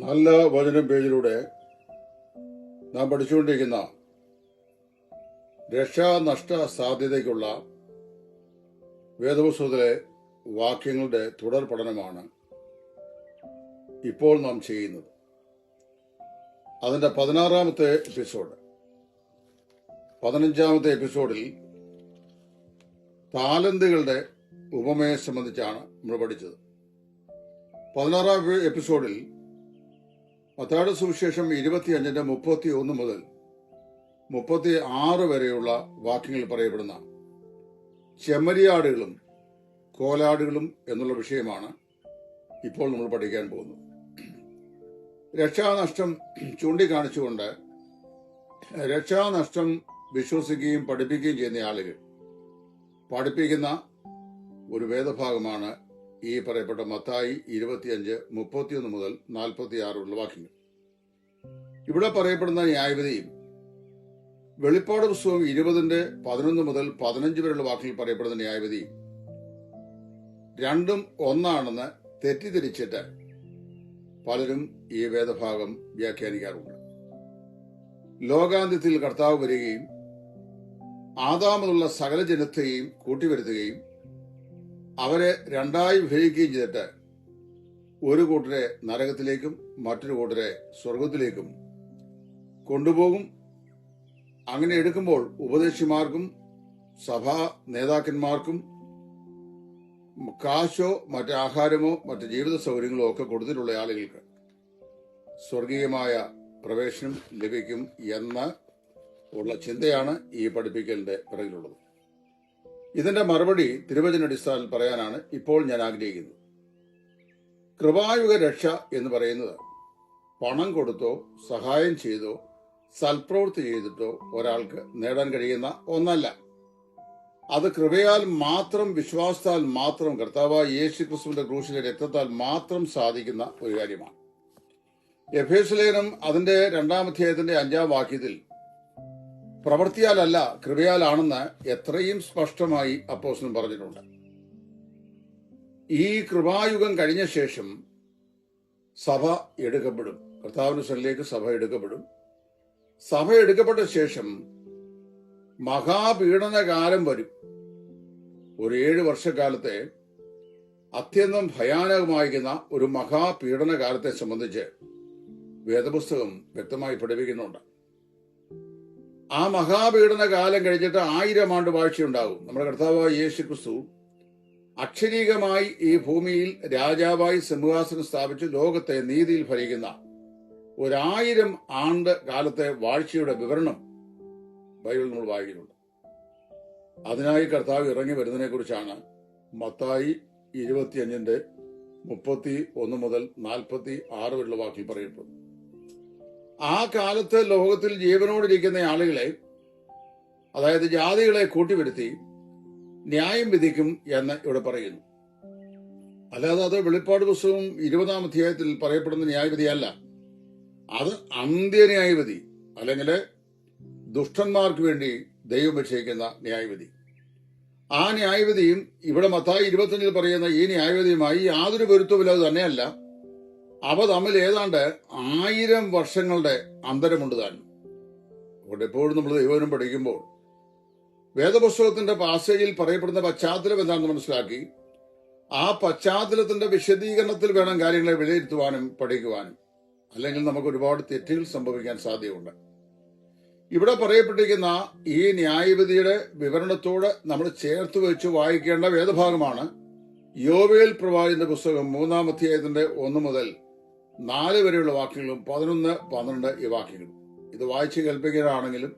നല്ല വചനം പേജിലൂടെ നാം പഠിച്ചുകൊണ്ടിരിക്കുന്ന രക്ഷാനഷ്ട സാധ്യതയ്ക്കുള്ള വേദപുസ്തകത്തിലെ വാക്യങ്ങളുടെ തുടർ പഠനമാണ് ഇപ്പോൾ നാം ചെയ്യുന്നത്. അതിന്റെ 16-ാമത്തെ എപ്പിസോഡ്. 15-ാമത്തെ എപ്പിസോഡിൽ താലന്തുകളുടെ ഉപമയെ സംബന്ധിച്ചാണ് നമ്മൾ പഠിച്ചത്. 16-ാം എപ്പിസോഡിൽ മത്തായിയുടെ സുവിശേഷം 25-ന്റെ 31 മുതൽ 36 വരെയുള്ള വാക്യങ്ങളിൽ പറയപ്പെടുന്ന ചെമ്മരിയാടുകളും കോലാടുകളും എന്നുള്ള വിഷയമാണ് ഇപ്പോൾ നമ്മൾ പഠിക്കാൻ പോകുന്നത്. രക്ഷാനഷ്ടം ചൂണ്ടിക്കാണിച്ചുകൊണ്ട് രക്ഷാനഷ്ടം വിശ്വസിക്കുകയും പഠിപ്പിക്കുകയും ചെയ്യുന്ന ആളുകൾ പഠിപ്പിക്കുന്ന ഒരു വേദഭാഗമാണ് ഈ പറയപ്പെട്ട മത്തായി 25, 31 മുതൽ 46 ഉള്ള വാക്യങ്ങൾ. ഇവിടെ പറയപ്പെടുന്ന ന്യായവിധിയും വെളിപ്പാട് പുസ്തകം 20-ന്റെ 11 മുതൽ 15 വരെയുള്ള വാക്യങ്ങളിൽ പറയപ്പെടുന്ന ന്യായവിധിയും രണ്ടും ഒന്നാണെന്ന് തെറ്റിദ്ധരിച്ചിട്ട് പലരും ഈ വേദഭാഗം വ്യാഖ്യാനിക്കാറുണ്ട്. ലോകാന്ത്യത്തിൽ കർത്താവ് വരികയും ആദാമുള്ള സകല ജനത്തെയും കൂട്ടിവരുത്തുകയും അവരെ രണ്ടായി വിഭജിക്കുകയും ചെയ്തിട്ട് ഒരു കൂട്ടരെ നരകത്തിലേക്കും മറ്റൊരു കൂട്ടരെ സ്വർഗത്തിലേക്കും കൊണ്ടുപോകും. അങ്ങനെ എടുക്കുമ്പോൾ ഉപദേശിമാർക്കും സഭാ നേതാക്കന്മാർക്കും കാശോ മറ്റ് ആഹാരമോ മറ്റ് ജീവിത സൗകര്യങ്ങളോ ഒക്കെ കൊടുത്തിട്ടുള്ള ആളുകൾക്ക് സ്വർഗീയമായ പ്രവേശനം ലഭിക്കും എന്ന ഉള്ള ചിന്തയാണ് ഈ പഠിപ്പിക്കലിന്റെ പിറകിലുള്ളത്. ഇതിന്റെ മറുപടി തിരുവചന അടിസ്ഥാനത്തിൽ പറയാനാണ് ഇപ്പോൾ ഞാൻ ആഗ്രഹിക്കുന്നത്. കൃപായുഗ രക്ഷ എന്ന് പറയുന്നത് പണം കൊടുത്തോ സഹായം ചെയ്തോ സൽപ്രവൃത്തി ചെയ്തിട്ടോ ഒരാൾക്ക് നേടാൻ കഴിയുന്ന ഒന്നല്ല. അത് കൃപയാൽ മാത്രം, വിശ്വാസത്താൽ മാത്രം, കർത്താവായ യേശു ക്രിസ്തുവിന്റെ ക്രൂശിലെ രക്തത്താൽ മാത്രം സാധിക്കുന്ന ഒരു കാര്യമാണ്. എഫേസ്യ ലേഖനം അതിന്റെ 2-ാം അധ്യായത്തിന്റെ 5-ാം വാക്യത്തിൽ പ്രവൃത്തിയാലല്ല കൃപയാലാണെന്ന് എത്രയും സ്പഷ്ടമായി അപ്പോസ്തലൻ പറഞ്ഞിട്ടുണ്ട്. ഈ കൃപായുഗം കഴിഞ്ഞ ശേഷം സഭ എടുക്കപ്പെടും. കർത്താവിന്റെ സന്നിധിയിലേക്ക് സഭ എടുക്കപ്പെടും. സഭ എടുക്കപ്പെട്ട ശേഷം മഹാപീഡനകാലം വരും. ഒരു 7 വർഷക്കാലത്തെ അത്യന്തം ഭയാനകമായിരിക്കുന്ന ഒരു മഹാപീഡനകാലത്തെ സംബന്ധിച്ച് വേദപുസ്തകം വ്യക്തമായി പഠിപ്പിക്കുന്നുണ്ട്. ആ മഹാപീഡന കാലം കഴിഞ്ഞിട്ട് 1000 ആണ്ട് വാഴ്ചയുണ്ടാകും. നമ്മുടെ കർത്താവായ യേശു ക്രിസ്തു അക്ഷരീകമായി ഈ ഭൂമിയിൽ രാജാവായി സിംഹാസനം സ്ഥാപിച്ച് ലോകത്തെ നീതിയിൽ ഭരിക്കുന്ന 1000 ആണ്ട് കാലത്തെ വാഴ്ചയുടെ വിവരണം ബൈബിളിൽ നമ്മൾ വായിക്കുന്നുണ്ട്. അതിനായി കർത്താവ് ഇറങ്ങി വരുന്നതിനെ കുറിച്ചാണ് മത്തായി 25-ന്റെ 31 മുതൽ 46 വരെയുള്ള വാക്കിൽ പറയപ്പെടുന്നു. ആ കാലത്ത് ലോകത്തിൽ ജീവനോടിരിക്കുന്ന ആളുകളെ, അതായത് ജാതികളെ കൂട്ടിവരുത്തി ന്യായം വിധിക്കും എന്ന് ഇവിടെ പറയുന്നു. അല്ലാതെ അത് വെളിപ്പാട് പുസ്തകം 20-ാം അധ്യായത്തിൽ പറയപ്പെടുന്ന ന്യായവിധിയല്ല. അത് അന്ത്യന്യായവിധി, അല്ലെങ്കിൽ ദുഷ്ടന്മാർക്ക് വേണ്ടി ദൈവം വെച്ചേക്കുന്ന ന്യായവിധി. ആ ന്യായവിധിയും ഇവിടെ മത്തായി 25-ൽ പറയുന്ന ഈ ന്യായവിധിയുമായി യാതൊരു പൊരുത്തമില്ലാതെ തന്നെയല്ല. അവ തമ്മിൽ ഏതാണ്ട് 1000 വർഷങ്ങളുടെ അന്തരമുണ്ട് താനും. അതുകൊണ്ട് എപ്പോഴും നമ്മൾ ദൈവവചനം പഠിക്കുമ്പോൾ വേദപുസ്തകത്തിന്റെ പാസേജിൽ പറയപ്പെടുന്ന പശ്ചാത്തലം എന്താണെന്ന് മനസ്സിലാക്കി ആ പശ്ചാത്തലത്തിന്റെ വിശദീകരണത്തിൽ വേണം കാര്യങ്ങളെ വിലയിരുത്തുവാനും പഠിക്കുവാനും. അല്ലെങ്കിൽ നമുക്ക് ഒരുപാട് തെറ്റുകൾ സംഭവിക്കാൻ സാധ്യതയുണ്ട്. ഇവിടെ പറയപ്പെട്ടിരിക്കുന്ന ഈ ന്യായവിധിയുടെ വിവരണത്തോട് നമ്മൾ ചേർത്ത് വെച്ച് വായിക്കേണ്ട വേദഭാഗമാണ് യോവേൽ പ്രവാചകന്റെ പുസ്തകം 3-ാം അധ്യായത്തിന്റെ 1 മുതൽ 4 വരെയുള്ള വാക്യങ്ങളും 11, 12 ഈ വാക്യങ്ങളും. ഇത് വായിച്ച് കേൾപ്പിക്കാനാണെങ്കിലും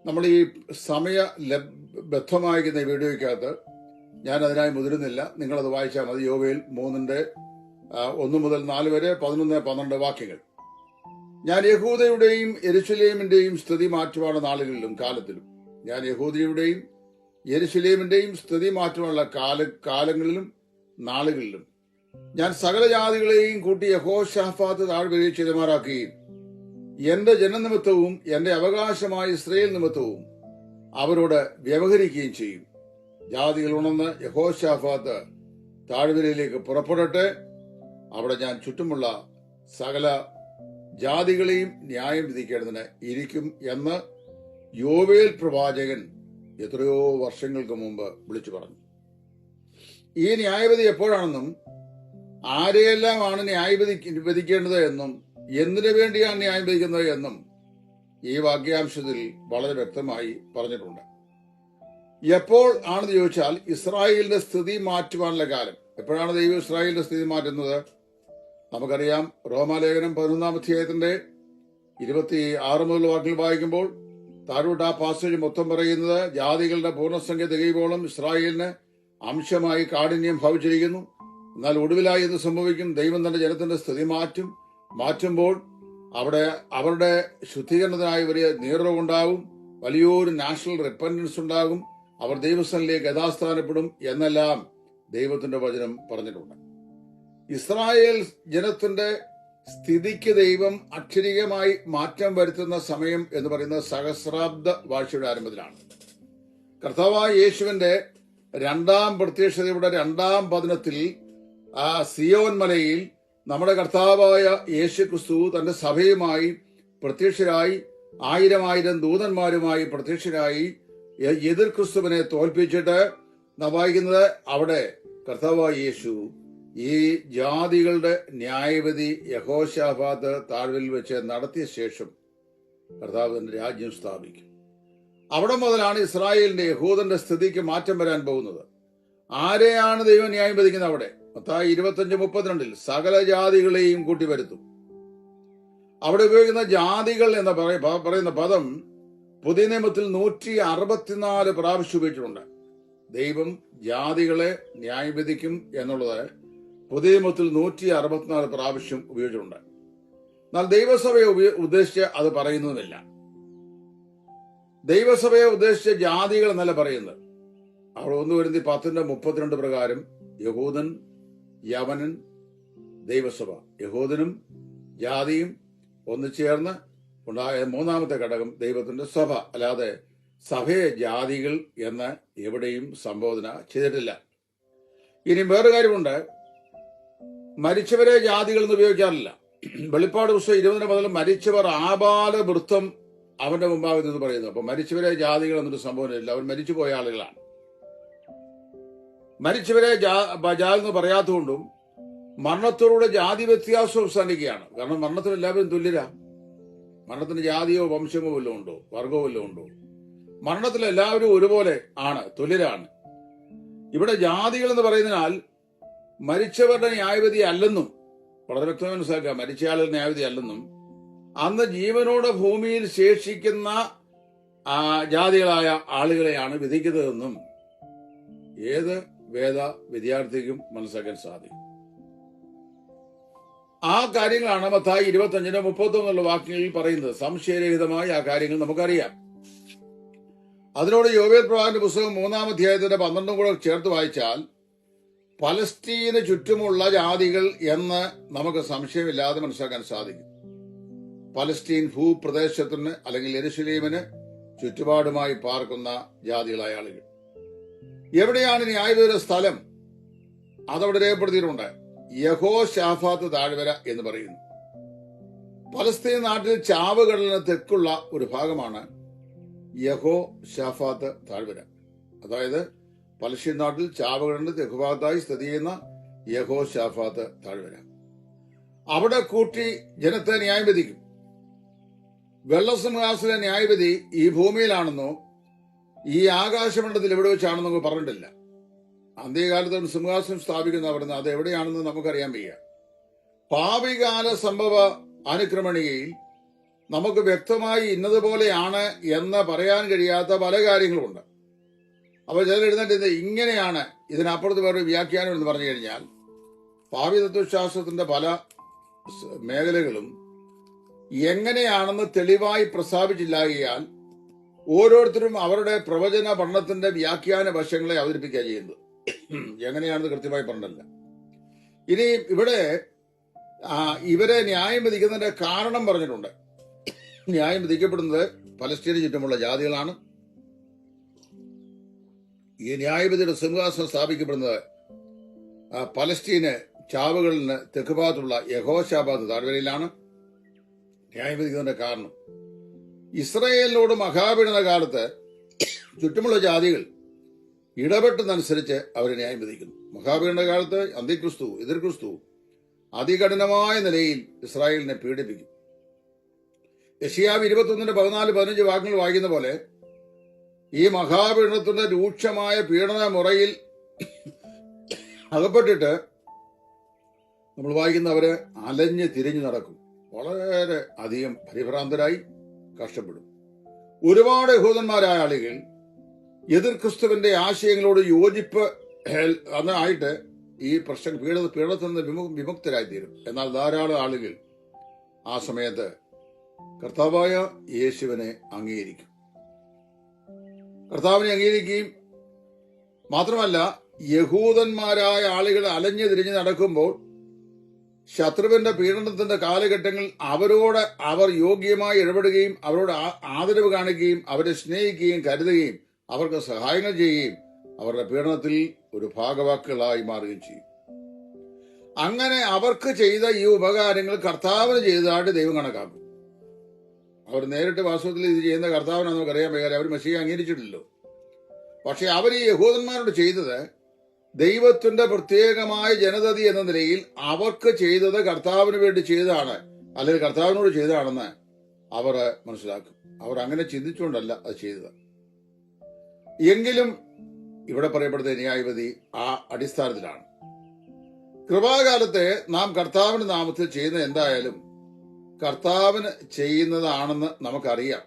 നമ്മൾ ഈ സമയബദ്ധമായിരിക്കുന്ന ഈ വീഡിയോയ്ക്കകത്ത് ഞാൻ അതിനായി മുതിരുന്നില്ല. നിങ്ങളത് വായിച്ചാൽ മതി. യോവേൽ 3-ന്റെ 1 മുതൽ 4 വരെ 11, 12 വാക്യങ്ങൾ. ഞാൻ യഹൂദയുടെയും യെരുശലേമിന്റെയും സ്ഥിതി മാറ്റുവാനുള്ള നാളുകളിലും കാലത്തിലും, ഞാൻ യഹൂദയുടെയും യെരുശലേമിന്റെയും സ്ഥിതി മാറ്റുവാനുള്ള കാലങ്ങളിലും നാളുകളിലും ഞാൻ സകല ജാതികളെയും കൂട്ടി യഹോശാഫാത്ത് താഴ്വരയിൽ ചിതമാറാക്കുകയും എന്റെ ജനനിമിത്തവും എന്റെ അവകാശമായ ഇസ്രായേൽ നിമിത്തവും അവരോട് വ്യവഹരിക്കുകയും ചെയ്യും. ജാതികൾ ഉണർന്ന് യഹോശാഫാത്ത് താഴ്വരയിലേക്ക് പുറപ്പെടട്ടെ. അവിടെ ഞാൻ ചുറ്റുമുള്ള സകല ജാതികളെയും ന്യായം വിധിക്കേണ്ടതിന് ഇരിക്കും എന്ന് യോവേൽ പ്രവാചകൻ എത്രയോ വർഷങ്ങൾക്ക് മുമ്പ് വിളിച്ചു പറഞ്ഞു. ഈ ന്യായവിധി എപ്പോഴാണെന്നും ആരെയെല്ലാമാണ് വിധിക്കേണ്ടത് എന്നും എന്തിനു വേണ്ടിയാണ് ന്യായം വിധിക്കുന്നത് എന്നും ഈ വാക്യാംശത്തിൽ വളരെ വ്യക്തമായി പറഞ്ഞിട്ടുണ്ട്. എപ്പോൾ ആണെന്ന് ചോദിച്ചാൽ ഇസ്രായേലിന്റെ സ്ഥിതി മാറ്റുവാനുള്ള കാലം. എപ്പോഴാണ് ദൈവം ഇസ്രായേലിന്റെ സ്ഥിതി മാറ്റുന്നത്? നമുക്കറിയാം, റോമാലേഖനം 11 അധ്യായത്തിന്റെ 26 മുതൽ വാക്കുകൾ വായിക്കുമ്പോൾ താഴോട്ട് ആ പാസേജ് മൊത്തം പറയുന്നത് ജാതികളുടെ പൂർണ്ണസംഖ്യ തികയുമ്പോഴും ഇസ്രായേലിന് അംശമായി കാഠിന്യം ഭവിച്ചിരിക്കുന്നു. എന്നാൽ ഒടുവിലായി ഇത് സംഭവിക്കും. ദൈവം തന്റെ ജനത്തിന്റെ സ്ഥിതി മാറ്റുമ്പോൾ അവിടെ അവരുടെ ശുദ്ധീകരണത്തിനായി വലിയ നീറുണ്ടാകും, വലിയൊരു നാഷണൽ റിപ്പൻഡൻസ് ഉണ്ടാകും, അവർ ദൈവസ്ഥനിലേക്ക് യഥാസ്ഥാനപ്പെടും എന്നെല്ലാം ദൈവത്തിന്റെ വചനം പറഞ്ഞിട്ടുണ്ട്. ഇസ്രായേൽ ജനത്തിന്റെ സ്ഥിതിക്ക് ദൈവം അക്ഷരികമായി മാറ്റം വരുത്തുന്ന സമയം എന്ന് പറയുന്നത് സഹസ്രാബ്ദ വാഴ്ചയുടെ ആരംഭത്തിലാണ്. കർത്താവായ യേശുവിന്റെ രണ്ടാം പ്രത്യക്ഷതയുടെ 2-ാം പതനത്തിൽ ആ സിയോൻ മലയിൽ നമ്മുടെ കർത്താവായ യേശു ക്രിസ്തു തന്റെ സഭയുമായി പ്രത്യക്ഷരായി 1000 ദൂതന്മാരുമായി പ്രത്യക്ഷരായി എതിർ ക്രിസ്തുവിനെ തോൽപ്പിച്ചിട്ട് നാം വായിക്കുന്നത് അവിടെ കർത്താവായ യേശു ഈ ജാതികളുടെ ന്യായവിധി യഹോശാഫാത്ത് താഴ്വരയിൽ വെച്ച് നടത്തിയ ശേഷം കർത്താവ് തന്റെ രാജ്യം സ്ഥാപിക്കും. അവിടെ മുതലാണ് ഇസ്രായേലിന്റെ യഹൂദന്റെ സ്ഥിതിക്ക് മാറ്റം വരാൻ പോകുന്നത്. ആരെയാണ് ദൈവം ന്യായം വിധിക്കുന്നത്? അവിടെ മത്തായി 25:32 സകല ജാതികളെയും കൂട്ടിവരുത്തും. അവിടെ ഉപയോഗിക്കുന്ന ജാതികൾ എന്ന് പറയുന്ന പദം പുതിയ നിയമത്തിൽ 164 പ്രാവശ്യം ഉപയോഗിച്ചിട്ടുണ്ട്. ദൈവം ജാതികളെ ന്യായം വിധിക്കും എന്നുള്ളത് പുതിയ നിയമത്തിൽ 164 പ്രാവശ്യം ഉപയോഗിച്ചിട്ടുണ്ട്. എന്നാൽ ദൈവസഭയെ ഉദ്ദേശിച്ച് അത് പറയുന്നതുമില്ല. ദൈവസഭയെ ഉദ്ദേശിച്ച ജാതികൾ എന്നല്ല പറയുന്നത്. അവിടെ 1 കൊരിന്ത്യർ 10:32 പ്രകാരം യഹൂദൻ, യവനൻ, ദൈവസഭ, യഹൂദനും ജാതിയും ഒന്നുചേർന്ന് ഉണ്ടായ 3-ാമത്തെ ഘടകം ദൈവത്തിന്റെ സഭ. അല്ലാതെ സഭയെ ജാതികൾ എന്ന് എവിടെയും സംബോധന ചെയ്തിട്ടില്ല. ഇനി വേറൊരു കാര്യമുണ്ട്, മരിച്ചവരെ ജാതികൾ എന്ന് ഉപയോഗിക്കാറില്ല. വെളിപ്പാട് പുസ്തകം 20 മുതൽ മരിച്ചവർ ആബാല വൃത്തം അവന്റെ മുമ്പാകെ നിന്ന് പറയുന്നു. അപ്പൊ മരിച്ചവരെ ജാതികൾ എന്നൊരു സംഭവമില്ല, അവർ മരിച്ചുപോയ ആളുകളാണ്. മരിച്ചവരെ ജാതി എന്ന് പറയാത്തതുകൊണ്ടും മരണത്തോടുകൂടെ ജാതി വ്യത്യാസം അവസാനിക്കുകയാണ്. കാരണം മരണത്തിന് എല്ലാവരും തുല്യരാ. മരണത്തിന് ജാതിയോ വംശമോ വല്ലതും ഉണ്ടോ, വർഗമോ വല്ലതും ഉണ്ടോ? മരണത്തിൽ എല്ലാവരും ഒരുപോലെ ആണ്, തുല്യരാണ്. ഇവിടെ ജാതികൾ എന്ന് പറയുന്നതിനാൽ മരിച്ചവരുടെ ന്യായവിധി അല്ലെന്നും വളരെ വ്യക്തമായി മനസ്സിലാക്കുക. മരിച്ചയാളുടെ ന്യായവിധി അല്ലെന്നും അന്ന് ജീവനോട് ഭൂമിയിൽ ശേഷിക്കുന്ന ജാതികളായ ആളുകളെയാണ് വിധിക്കുന്നതെന്നും ഏത് വേദ വിദ്യാർത്ഥിക്കും മനസ്സിലാക്കാൻ സാധിക്കും. ആ കാര്യങ്ങളാണ് മത്തായി 25:31 വാക്യങ്ങളിൽ പറയുന്നത്. സംശയരഹിതമായി ആ കാര്യങ്ങൾ നമുക്കറിയാം. അതിനോട് യോവേൽ പ്രവാചകന്റെ പുസ്തകം 3-ാം അധ്യായത്തിന്റെ 12 കൂടെ ചേർത്ത് വായിച്ചാൽ പലസ്തീന് ചുറ്റുമുള്ള ജാതികൾ എന്ന് നമുക്ക് സംശയമില്ലാതെ മനസ്സിലാക്കാൻ സാധിക്കും. പലസ്തീൻ ഭൂപ്രദേശത്തിന് അല്ലെങ്കിൽ യെരൂശലേമിന് ചുറ്റുപാടുമായി പാർക്കുന്ന ജാതികളായ ആളുകൾ. എവിടെയാണ് ന്യായവിധിയുടെ സ്ഥലം? അതവിടെ രേഖപ്പെടുത്തിയിട്ടുണ്ട്. യഹോശാഫാത്ത് താഴ്വര എന്ന് പറയുന്നു. പലസ്തീൻ നാട്ടിൽ ചാവുകടലിന് തെക്കുള്ള ഒരു ഭാഗമാണ് യഹോശാഫാത്ത് താഴ്വര. അതായത് പലസ്തീൻ നാട്ടിൽ ചാവുകടലിന് തെക്കുഭാഗത്തായി സ്ഥിതി ചെയ്യുന്ന യഹോശാഫാത്ത് താഴ്വര. അവിടെ കൂട്ടി ജനത്തെ ന്യായം വിധിക്കും. വെള്ളസിംഹാസന ന്യായവിധി ഈ ഭൂമിയിലാണെന്നോ ഈ ആകാശമണ്ഡലത്തിൽ എവിടെ വെച്ചാണെന്നോ പറഞ്ഞിട്ടില്ല. അന്ത്യകാലത്ത് സിംഹാസനം സ്ഥാപിക്കുന്ന അവിടുന്ന് അത് എവിടെയാണെന്ന് നമുക്കറിയാൻ വയ്യ. ഭാവികാല സംഭവ അനുക്രമണികയിൽ നമുക്ക് വ്യക്തമായി ഇന്നതുപോലെയാണ് എന്ന് പറയാൻ കഴിയാത്ത പല കാര്യങ്ങളുമുണ്ട്. അപ്പോൾ ചിലർ എഴുന്നേറ്റ് ഇങ്ങനെയാണ്, ഇതിനപ്പുറത്ത് വേറെ വ്യാഖ്യാനം എന്ന് പറഞ്ഞു കഴിഞ്ഞാൽ ഭാവി തത്വശാസ്ത്രത്തിന്റെ പല മേഖലകളും എങ്ങനെയാണെന്ന് തെളിവായി പ്രസ്താവിച്ചില്ലായാൽ ഓരോരുത്തരും അവരുടെ പ്രവചന പഠനത്തിന്റെ വ്യാഖ്യാന വശങ്ങളെ അവതരിപ്പിക്കുക ചെയ്യുന്നത്. എങ്ങനെയാണെന്ന് കൃത്യമായി പറഞ്ഞില്ല. ഇനി ഇവിടെ ഇവരെ ന്യായം വിധിക്കുന്നതിന്റെ കാരണം പറഞ്ഞിട്ടുണ്ട്. ന്യായം വിധിക്കപ്പെടുന്നത് പലസ്തീന് ചുറ്റുമുള്ള ജാതികളാണ്. ഈ ന്യായവിധിയുടെ സിംഹാസനം സ്ഥാപിക്കപ്പെടുന്നത് പലസ്തീന് ചാവുകളിന് തെക്കുഭാഗത്തുള്ള യഹോശാപാത്ത് താഴ്വരയിലാണ് ന്യായം വിധിക്കുന്നതിന്റെ കാരണം. ഇസ്രായേലിനോട് മഹാപീഡന കാലത്ത് ചുറ്റുമുള്ള ജാതികൾ ഇടപെട്ടെന്നനുസരിച്ച് അവരെ ന്യായം വിധിക്കുന്നു. മഹാപീഡന കാലത്ത് അന്തിക്രിസ്തു എതിർ ക്രിസ്തു അതികഠിനമായ നിലയിൽ ഇസ്രായേലിനെ പീഡിപ്പിക്കും. യെശയ്യാവ് 21:14-15 വാക്യങ്ങൾ വായിക്കുന്ന പോലെ ഈ മഹാപീഡനത്തിന്റെ രൂക്ഷമായ പീഡന മുറയിൽ അകപ്പെട്ടിട്ട് നമ്മൾ വായിക്കുന്നവര് അലഞ്ഞ് തിരിഞ്ഞു നടക്കും. വളരെ അധികം പരിഭ്രാന്തരായി കഷ്ടപ്പെടും. ഒരുപാട് യഹൂദന്മാരായ ആളുകൾ എതിർ ക്രിസ്തുവിന്റെ ആശയങ്ങളോട് യോജിപ്പ് ആയിട്ട് ഈ പീഡനത്തിൽ നിന്ന് വിമുക്തരായി തീരും. എന്നാൽ ധാരാളം ആളുകൾ ആ സമയത്ത് കർത്താവായ യേശുവിനെ അംഗീകരിക്കും. കർത്താവിനെ അംഗീകരിക്കുകയും മാത്രമല്ല, യഹൂദന്മാരായ ആളുകൾ അലഞ്ഞു തിരിഞ്ഞ് നടക്കുമ്പോൾ ശത്രുവിന്റെ പീഡനത്തിന്റെ കാലഘട്ടങ്ങളിൽ അവരോട് അവർ യോഗ്യമായി ഇടപെടുകയും അവരോട് ആദരവ് കാണിക്കുകയും അവരെ സ്നേഹിക്കുകയും കരുതുകയും അവർക്ക് സഹായങ്ങൾ ചെയ്യുകയും അവരുടെ പീഡനത്തിൽ ഒരു ഭാഗവാക്കുകളായി മാറുകയും ചെയ്യും. അങ്ങനെ അവർക്ക് ചെയ്ത ഈ ഉപകാരങ്ങൾ കർത്താവിന് ചെയ്തതായിട്ട് ദൈവം കണക്കാക്കും. അവർ നേരിട്ട് വാസ്തവത്തിൽ ഇത് ചെയ്യുന്ന കർത്താവിനെ നമുക്കറിയാൻ വയ്യാതെ അവർ മെസ്സിയെ അംഗീകരിച്ചിട്ടില്ലല്ലോ. പക്ഷെ അവർ ഈ യഹൂദന്മാരോട് ചെയ്തത് ദൈവത്തിന്റെ പ്രത്യേകമായ ജനതതി എന്ന നിലയിൽ അവർക്ക് ചെയ്തത് കർത്താവിന് വേണ്ടി ചെയ്തതാണ്, അല്ലെങ്കിൽ കർത്താവിനോട് ചെയ്തതാണെന്ന് അവർ മനസ്സിലാക്കും. അവർ അങ്ങനെ ചിന്തിച്ചുകൊണ്ടല്ല അത് ചെയ്തത്. എങ്കിലും ഇവിടെ പറയപ്പെടുന്ന ന്യായവിധി ആ അടിസ്ഥാനത്തിലാണ്. കൃപാകാലത്തെ നാം കർത്താവിന്റെ നാമത്തിൽ ചെയ്യുന്ന എന്തായാലും കർത്താവിന് ചെയ്യുന്നതാണെന്ന് നമുക്കറിയാം.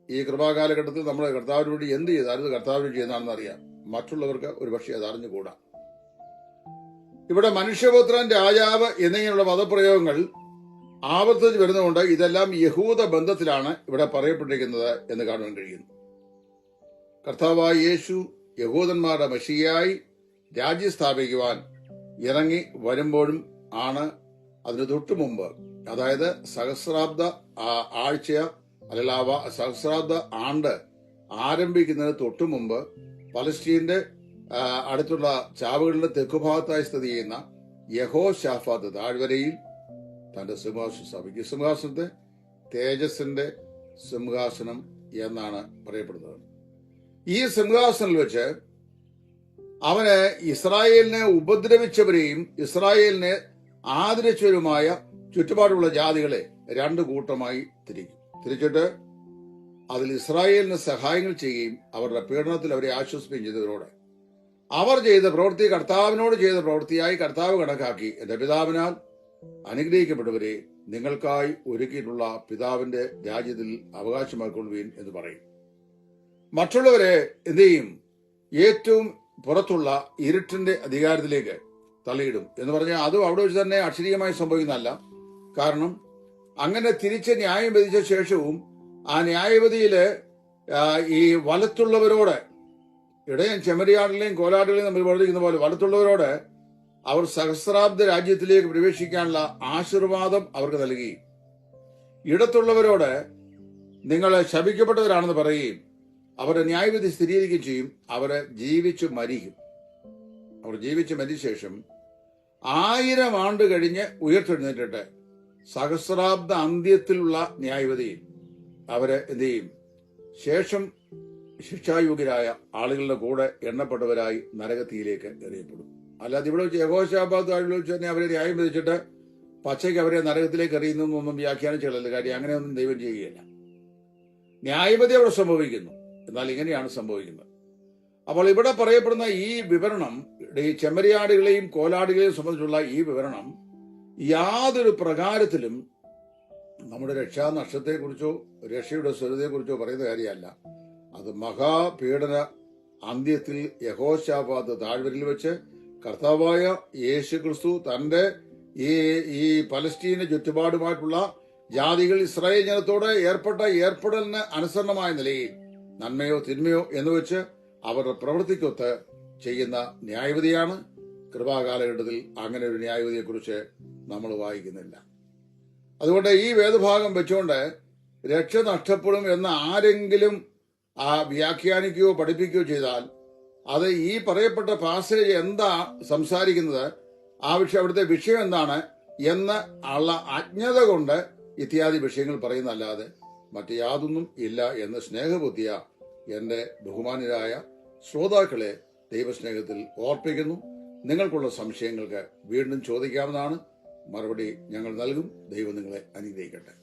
ഈ കൃപാകാലഘട്ടത്തിൽ നമ്മൾ കർത്താവിന് വേണ്ടി എന്ത് ചെയ്താലും കർത്താവിന് ചെയ്യുന്നതാണെന്ന് അറിയാം. മറ്റുള്ളവർക്ക് ഒരു പക്ഷേ അത് അറിഞ്ഞുകൂടാ. ഇവിടെ മനുഷ്യപുത്രൻ, രാജാവ് എന്നിങ്ങനെയുള്ള പദപ്രയോഗങ്ങൾ ആവർത്തിച്ച് വരുന്നതുകൊണ്ട് ഇതെല്ലാം യഹൂദ ബന്ധത്തിലാണ് ഇവിടെ പറയപ്പെട്ടിരിക്കുന്നത് എന്ന് കാണുവാൻ കഴിയുന്നു. കർത്താവായ യേശു യഹൂദന്മാരുടെ മെസ്സിയായി രാജ്യം സ്ഥാപിക്കുവാൻ ഇറങ്ങി വരുമ്പോഴും ആണ് അതിന് തൊട്ടു മുമ്പ്, അതായത് സഹസ്രാബ്ദ ആഴ്ച അല്ലെങ്കിൽ സഹസ്രാബ്ദ ആണ്ട് ആരംഭിക്കുന്നതിന് തൊട്ടു മുമ്പ് പലസ്തീന്റെ അടുത്തുള്ള ചാവുകളുടെ തെക്കുഭാഗത്തായി സ്ഥിതി ചെയ്യുന്ന യഹോശാഫാത്ത് താഴ്വരയിൽ തന്റെ സിംഹാസനം സ്ഥാപിക്കും. സിംഹാസനത്തെ തേജസ്സിന്റെ സിംഹാസനം എന്നാണ് പറയപ്പെടുന്നത്. ഈ സിംഹാസനത്തിൽ വെച്ച് അവന് ഇസ്രായേലിനെ ഉപദ്രവിച്ചവരെയും ഇസ്രായേലിനെ ആദരിച്ചവരുമായ ചുറ്റുപാടുള്ള ജാതികളെ രണ്ടു കൂട്ടമായി തിരിച്ചിട്ട് അതിൽ ഇസ്രായേലിന് സഹായങ്ങൾ ചെയ്യുകയും അവരുടെ പീഡനത്തിൽ അവരെ ആശ്വസിപ്പിക്കുകയും ചെയ്തവരോട് അവർ ചെയ്ത പ്രവൃത്തി കർത്താവിനോട് ചെയ്ത പ്രവൃത്തിയായി കർത്താവ് കണക്കാക്കി, എന്റെ പിതാവിനാൽ അനുഗ്രഹിക്കപ്പെട്ടവരെ നിങ്ങൾക്കായി ഒരുക്കിയിട്ടുള്ള പിതാവിന്റെ രാജ്യത്തിൽ അവകാശമാക്കൊള്ളുവീൻ എന്ന് പറയും. മറ്റുള്ളവരെ എന്ത് ചെയ്യും? ഏറ്റവും പുറത്തുള്ള ഇരുട്ടിന്റെ അധികാരത്തിലേക്ക് തള്ളിയിടും എന്ന് പറഞ്ഞാൽ അതും അവിടെ വെച്ച് തന്നെ അക്ഷരീയമായി സംഭവിക്കുന്നതല്ല. കാരണം അങ്ങനെ തിരിച്ച് ന്യായം വിധിച്ച ശേഷവും ആ ന്യായവിധിയില് ഈ വലത്തുള്ളവരോട്, ഇടയൻ ചെമ്മരിയാടിലെയും കോലാടുകളെയും നമ്മൾ പ്രവർത്തിക്കുന്ന പോലെ വലത്തുള്ളവരോട് അവർ സഹസ്രാബ്ദ രാജ്യത്തിലേക്ക് പ്രവേശിക്കാനുള്ള ആശീർവാദം അവർക്ക് നൽകുകയും ഇടത്തുള്ളവരോട് നിങ്ങൾ ശപിക്കപ്പെട്ടവരാണെന്ന് പറയുകയും അവരുടെ ന്യായവിധി സ്ഥിരീകരിക്കുകയും ചെയ്യും. അവരെ ജീവിച്ചു മരിക്കും. അവർ ജീവിച്ച് മരിച്ച ശേഷം 1000 ആണ്ട് കഴിഞ്ഞ് ഉയർത്തെഴുന്നേറ്റിട്ട് സഹസ്രാബ്ദ അന്ത്യത്തിലുള്ള ന്യായവിധിയിൽ അവര് എന്ത് ചെയ്യും? ശേഷം ശിക്ഷായോഗ്യരായ ആളുകളുടെ കൂടെ എണ്ണപ്പെട്ടവരായി നരകത്തിയിലേക്ക് എറിയപ്പെടും. അല്ലാതെ ഇവിടെ വെച്ച് യഹോശാഫാത്ത് താഴ്വരയിൽ വെച്ച് തന്നെ അവരെ ന്യായം വിധിച്ചിട്ട് പച്ചയ്ക്ക് അവരെ നരകത്തിലേക്ക് എറിയുന്നൊന്നും വ്യാഖ്യാനിച്ചുള്ള കാര്യം അങ്ങനെയൊന്നും ദൈവം ചെയ്യുകയില്ല. ന്യായവിധി അവിടെ സംഭവിക്കുന്നു, എന്നാൽ ഇങ്ങനെയാണ് സംഭവിക്കുന്നത്. അപ്പോൾ ഇവിടെ പറയപ്പെടുന്ന ഈ വിവരണം, ഈ ചെമ്മരിയാടുകളെയും കോലാടുകളെയും സംബന്ധിച്ചുള്ള ഈ വിവരണം യാതൊരു പ്രകാരത്തിലും നമ്മുടെ രക്ഷാനഷ്ടത്തെക്കുറിച്ചോ രക്ഷയുടെ സ്വരതയെക്കുറിച്ചോ പറയുന്ന കാര്യമല്ല. അത് മഹാപീഡന അന്ത്യത്തിൽ യഹോശാഫാത്ത് താഴ്വരയിൽ വെച്ച് കർത്താവായ യേശു ക്രിസ്തു തന്റെ ഈ പലസ്തീന് ചുറ്റുപാടുമായിട്ടുള്ള ജാതികൾ ഇസ്രായേൽ ജനത്തോട് ഏർപ്പെട്ട ഏർപ്പെടലിന് അനുസരണമായ നിലയിൽ നന്മയോ തിന്മയോ എന്ന് വെച്ച് അവരുടെ പ്രവൃത്തിക്കൊത്ത് ചെയ്യുന്ന ന്യായവിധിയാണ്. കൃപാകാലഘട്ടത്തിൽ അങ്ങനെ ഒരു ന്യായവിധിയെക്കുറിച്ച് നമ്മൾ വായിക്കുന്നില്ല. അതുകൊണ്ട് ഈ വേദഭാഗം വെച്ചുകൊണ്ട് രക്ഷ നഷ്ടപ്പെടും എന്ന് ആരെങ്കിലും വ്യാഖ്യാനിക്കുകയോ പഠിപ്പിക്കുകയോ ചെയ്താൽ അത് ഈ പറയപ്പെട്ട പാസേജ് എന്താ സംസാരിക്കുന്നത്, അവിടുത്തെ വിഷയം എന്താണ് എന്ന് ഉള്ള അജ്ഞത കൊണ്ട് ഇത്യാദി വിഷയങ്ങൾ പറയുന്നല്ലാതെ മറ്റു യാതൊന്നും ഇല്ല എന്ന് സ്നേഹബുദ്ധിയ എന്റെ ബഹുമാനരായ ശ്രോതാക്കളെ ദൈവസ്നേഹത്തിൽ ഓർപ്പിക്കുന്നു. നിങ്ങൾക്കുള്ള സംശയങ്ങൾക്ക് വീണ്ടും ചോദിക്കാവുന്നതാണ്. മറുപടി ഞങ്ങൾ നൽകും. ദൈവം നിങ്ങളെ അനുഗ്രഹിക്കട്ടെ.